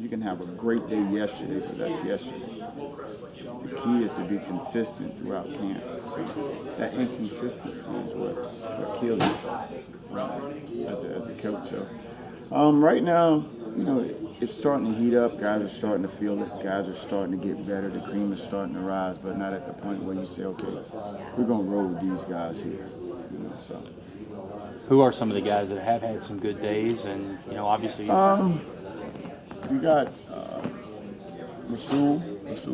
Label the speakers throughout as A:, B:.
A: You can have a great day yesterday, but that's yesterday. The key is to be consistent throughout camp. So that inconsistency is what kills you as a coach. So right now, it's starting to heat up. Guys are starting to feel it. Guys are starting to get better. The cream is starting to rise, but not at the point where you say, okay, we're going to roll with these guys here. So.
B: Who are some of the guys that have had some good days? And, obviously.
A: You got Rasul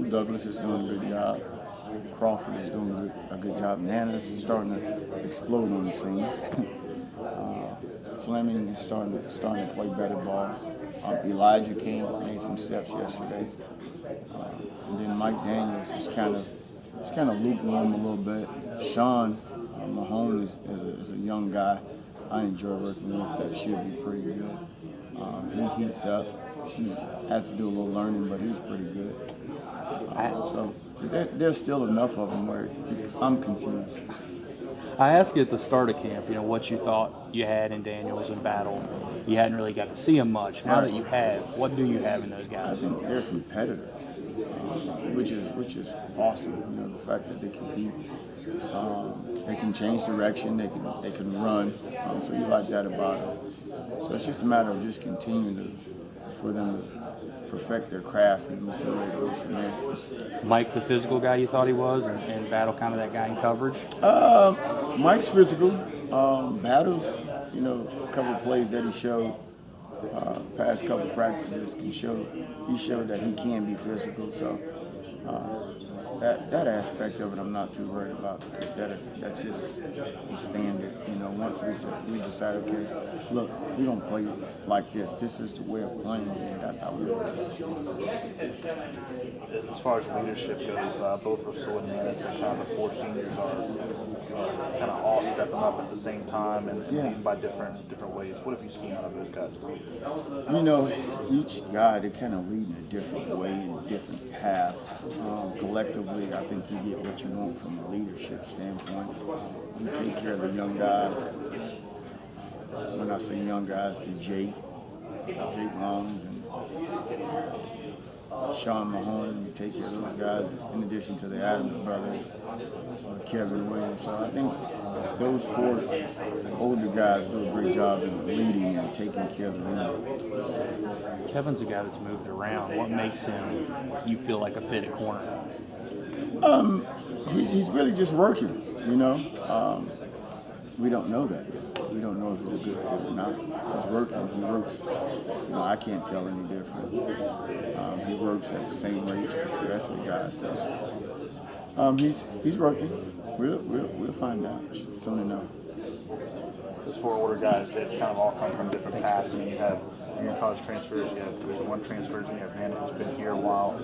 A: Douglas is doing a good job. Crawford is doing a good job. Nana's starting to explode on the scene. Fleming is starting to play better ball. Elijah King made some steps yesterday. And then Mike Daniels is kind of lukewarm a little bit. Sean Mahone is a young guy I enjoy working with. That should be pretty good. He heats up. He has to do a little learning, but he's pretty good. So there's still enough of them where I'm confused.
B: I asked you at the start of camp, what you thought you had in Daniels and Battle. You hadn't really got to see them much. Now that you have, what do you have in those
A: I
B: guys?
A: think they're competitors, which is awesome. The fact that they compete, they can change direction, they can run. So you like that about them. So it's just a matter of just continuing for them to perfect their craft and see where it goes from there.
B: Mike, the physical guy you thought he was, and Battle kind of that guy in coverage?
A: Mike's physical. Battles, a couple of plays that he showed, past couple of practices he showed that he can be physical. So that aspect of it I'm not too worried about, because that's just the standard. Once we decide, okay, look, we're going to play like this. This is the way of playing, and that's how we do it.
C: As far as leadership goes, both Rasul and Manis and kind of the four seniors are kind of all stepping up at the same time and leading by different ways. What have you seen out of those guys?
A: Each guy, they kind of lead in a different way, in different paths. Collectively, I think you get what you want from a leadership standpoint. You take care of the young guys. When I say young guys, to Jake Longs and Sean Mahone, you take care of those guys in addition to the Adams brothers, Kevin Williams. So I think those four older guys do a great job in leading and taking care of the room.
B: Kevin's a guy that's moved around. What makes him, you feel like, a fit at corner?
A: He's really just working, we don't know that yet. We don't know if he's a good fit or not. He's working. He works. I can't tell any different. He works at the same rate as the rest of the guys. So he's working. We'll find out soon enough.
C: Those four older guys, they've kind of all come from different paths. You have your college transfers, you have Division I transfers, and you have Nana who's been here a while.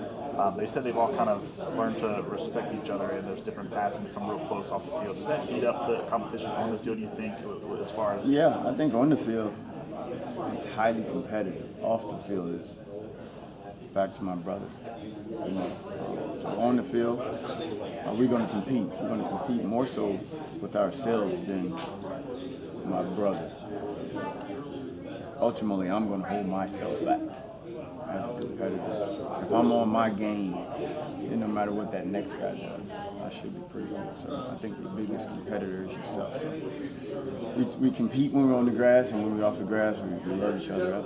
C: They said they've all kind of learned to respect each other in those different paths and become real close off the field. Does that heat up the competition on the field, do you think, as far as?
A: Yeah, I think on the field, it's highly competitive. Off the field is back to my brother. So on the field, we're going to compete. We're going to compete more so with ourselves than my brother. Ultimately, I'm going to hold myself back as a competitor. If I'm on my game, then no matter what that next guy does, I should be pretty good. So I think the biggest competitor is yourself. So we compete when we're on the grass, and when we're off the grass, we load each other up.